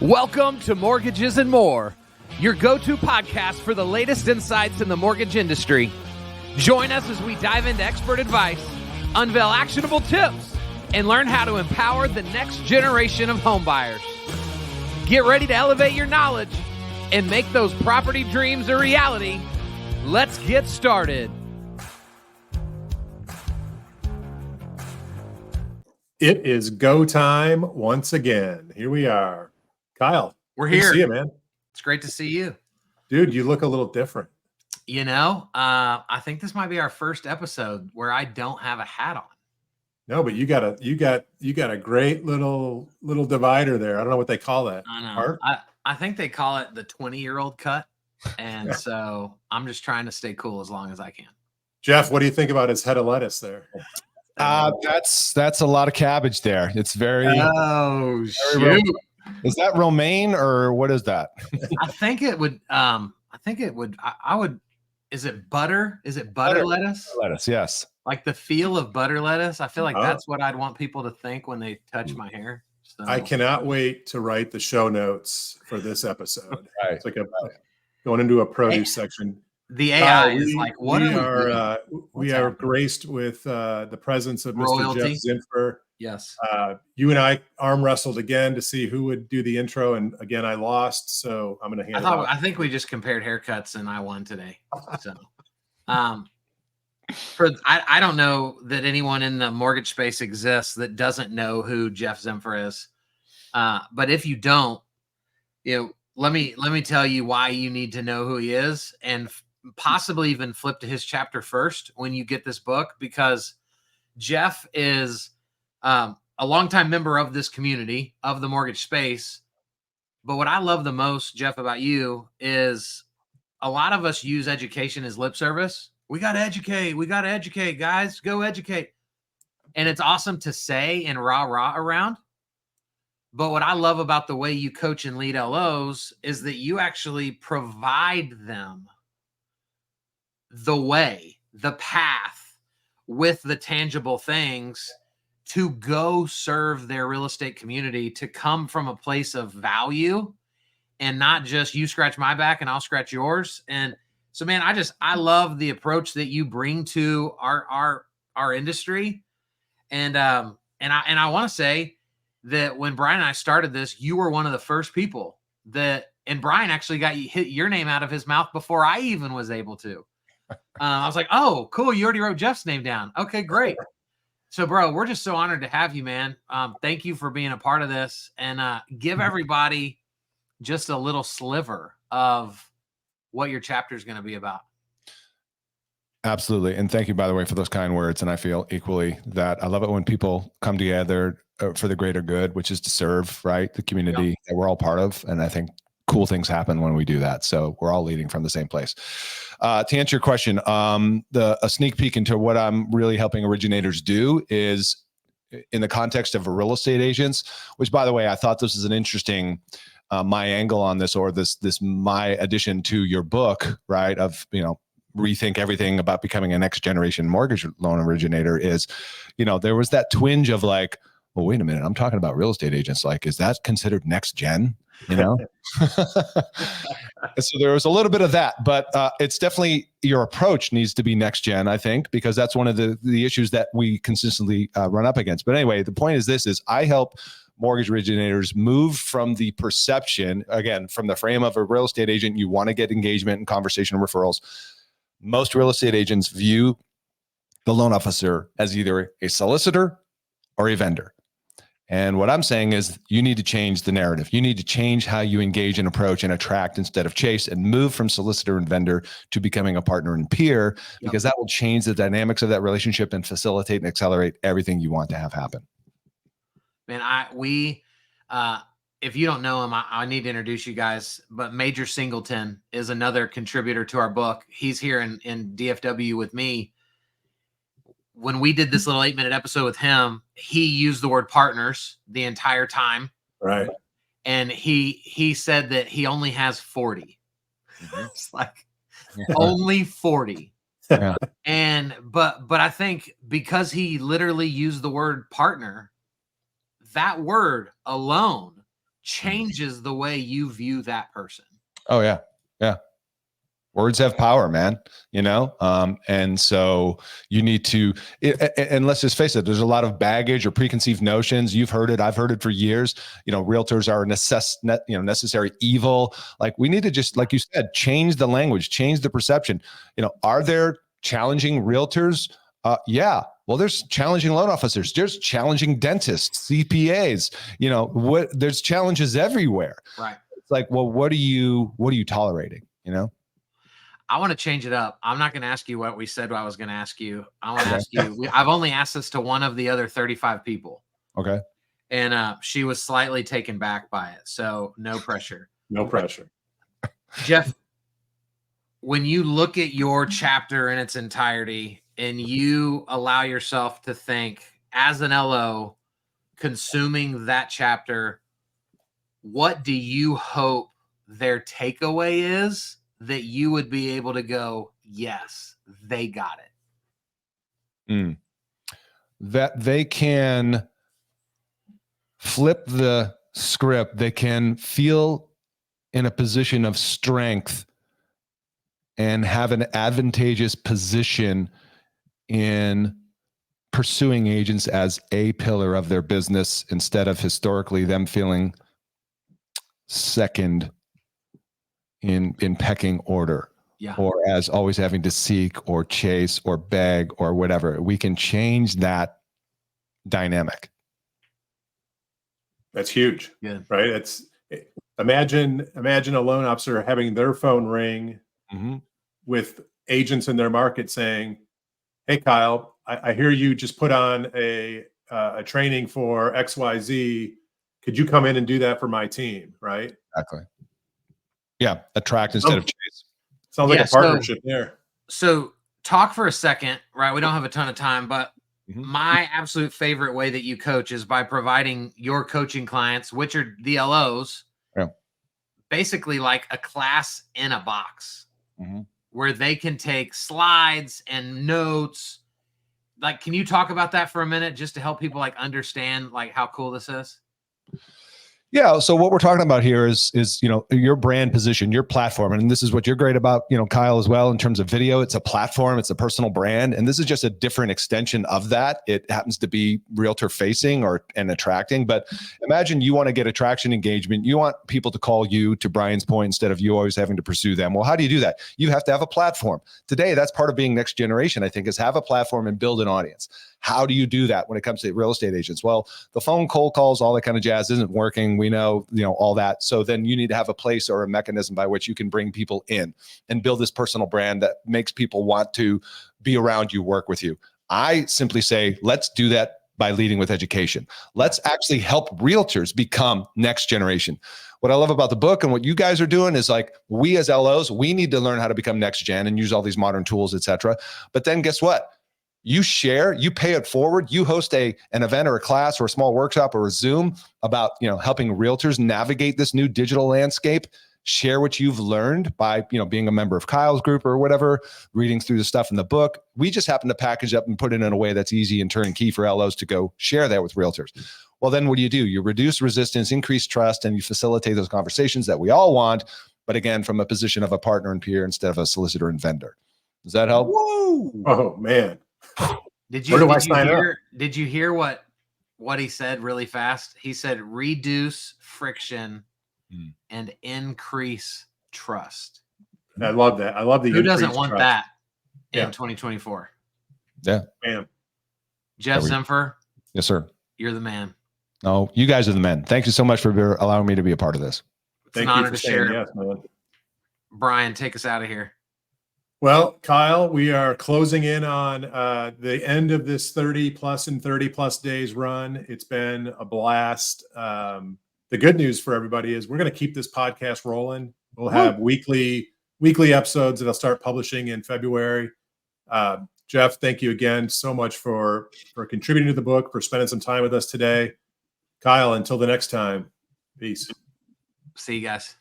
Welcome to Mortgages and More, your go-to podcast for the latest insights in the mortgage industry. Join us as we dive into expert advice, unveil actionable tips, and learn how to empower the next generation of homebuyers. Get ready to elevate your knowledge and make those property dreams a reality. Let's get started. It is go time once again. Here we are. Kyle, we're good here. to see you, man. It's great to see you. Dude, you look a little different. You know, I think this might be our first episode where I don't have a hat on. No, but you got a great little divider there. I don't know what they call that. I know. Part? I think they call it the 20-year-old cut. And so I'm just trying to stay cool as long as I can. Jeff, what do you think about his head of lettuce there? That's a lot of cabbage there. It's very shoot. Is that romaine or what is that? I think it would I would is it butter? Is it butter lettuce? Lettuce, yes. Like the feel of butter lettuce. I feel like that's what I'd want people to think when they touch my hair. So I cannot wait to write the show notes for this episode. Right. It's like going into a produce section. The AI is like, what we are graced with the presence of royalty. Mr. Geoff Zimpfer. Yes. You and I arm wrestled again to see who would do the intro, and again I lost, so I'm going to hand it off. I think we just compared haircuts, and I won today. So, I don't know that anyone in the mortgage space exists that doesn't know who Geoff Zimpfer is. But if you don't, let me tell you why you need to know who he is, and possibly even flip to his chapter first when you get this book, because Geoff is a longtime member of this community, of the mortgage space. But what I love the most, Geoff, about you is a lot of us use education as lip service. We got to educate. We got to educate, guys. Go educate. And it's awesome to say and rah around. But what I love about the way you coach and lead LOs is that you actually provide them the way, the path with the tangible things to go serve their real estate community, to come from a place of value and not just you scratch my back and I'll scratch yours. And so, man, I love the approach that you bring to our industry. And I want to say that when Brian and I started this, you were one of the first people and Brian actually got hit your name out of his mouth before I even was able to. I was like, oh, cool. You already wrote Jeff's name down. Okay, great. So, bro, we're just so honored to have you, man. Thank you for being a part of this, and give everybody just a little sliver of what your chapter is going to be about. Absolutely. And thank you, by the way, for those kind words. And I feel equally that I love it when people come together for the greater good, which is to serve, right, the community that we're all part of. And I think cool things happen when we do that. So we're all leading from the same place. To answer your question, a sneak peek into what I'm really helping originators do is in the context of real estate agents, which, by the way, I thought this is an interesting my angle on this, or this my addition to your book, right, of, rethink everything about becoming a next generation mortgage loan originator is, there was that twinge of like, well, wait a minute, I'm talking about real estate agents. Like, is that considered next gen? So there was a little bit of that, but it's definitely your approach needs to be next gen, I think, because that's one of the issues that we consistently run up against. But anyway, the point is I help mortgage originators move from the perception, again, from the frame of a real estate agent, you want to get engagement and conversation and referrals. Most real estate agents view the loan officer as either a solicitor or a vendor. And what I'm saying is you need to change the narrative. You need to change how you engage and approach and attract instead of chase, and move from solicitor and vendor to becoming a partner and peer, because that will change the dynamics of that relationship and facilitate and accelerate everything you want to have happen. Man, if you don't know him, I need to introduce you guys, but Major Singleton is another contributor to our book. He's here in DFW with me. When we did this little 8-minute episode with him, he used the word partners the entire time. Right. And he said that he only has 40. It's like only 40. Yeah. But I think because he literally used the word partner, that word alone changes the way you view that person. Oh yeah. Yeah. Words have power, man, and so you need to, and let's just face it, there's a lot of baggage or preconceived notions. You've heard it. I've heard it for years. Realtors are necessary evil. Like, we need to just, like you said, change the language, change the perception. Are there challenging realtors? Yeah. Well, there's challenging loan officers. There's challenging dentists, CPAs, there's challenges everywhere. Right. It's like, well, what are you tolerating? I want to change it up. I'm not going to ask you what we said I was going to ask you. I want to ask you, I've only asked this to one of the other 35 people. Okay. And she was slightly taken back by it. So no pressure. No pressure. Geoff, when you look at your chapter in its entirety and you allow yourself to think as an LO consuming that chapter, what do you hope their takeaway is that you would be able to go, yes, they got it? That they can flip the script. They can feel in a position of strength and have an advantageous position in pursuing agents as a pillar of their business, instead of historically them feeling second in pecking order, or as always having to seek or chase or beg or whatever. We can change that dynamic. That's huge. Yeah. Right. Imagine a loan officer having their phone ring with agents in their market saying, "Hey, Kyle, I hear you just put on a training for XYZ. Could you come in and do that for my team?" Right. Exactly. Yeah. Attract instead of chase. Sounds like a partnership there. So talk for a second, right? We don't have a ton of time, but my absolute favorite way that you coach is by providing your coaching clients, which are the LOs, basically like a class in a box where they can take slides and notes. Like, can you talk about that for a minute just to help people understand how cool this is? Yeah. So what we're talking about here is your brand position, your platform. And this is what you're great about, Kyle, as well, in terms of video. It's a platform, it's a personal brand. And this is just a different extension of that. It happens to be realtor facing and attracting. But imagine you want to get attraction engagement. You want people to call you, to Brian's point, instead of you always having to pursue them. Well, how do you do that? You have to have a platform. Today, that's part of being next generation, I think, is have a platform and build an audience. How do you do that when it comes to real estate agents? Well, the phone cold calls, all that kind of jazz isn't working. We know, all that. So then you need to have a place or a mechanism by which you can bring people in and build this personal brand that makes people want to be around you, work with you. I simply say, let's do that by leading with education. Let's actually help realtors become next generation. What I love about the book and what you guys are doing is we as LOs, we need to learn how to become next gen and use all these modern tools, et cetera. But then guess what? You share, you pay it forward, you host an event or a class or a small workshop or a Zoom about, helping realtors navigate this new digital landscape. Share what you've learned by, being a member of Kyle's group or whatever, reading through the stuff in the book. We just happen to package up and put it in a way that's easy and turnkey for LOs to go share that with realtors. Well, then what do? You reduce resistance, increase trust, and you facilitate those conversations that we all want. But again, from a position of a partner and peer instead of a solicitor and vendor. Does that help? Whoa. Oh, man. Did you hear what he said really fast? He said, reduce friction and increase trust. I love that. I love the Who doesn't want trust. that in 2024? Yeah. Man. Geoff Zimpfer. Yes, sir. You're the man. No, you guys are the men. Thank you so much for allowing me to be a part of this. It's an honor to share. Yes, man. Brian, take us out of here. Well, Kyle, we are closing in on the end of this 30+ and 30+ days run. It's been a blast. The good news for everybody is we're going to keep this podcast rolling. We'll have weekly episodes that I'll start publishing in February. Geoff, thank you again so much for contributing to the book, for spending some time with us today. Kyle, until the next time, peace. See you guys.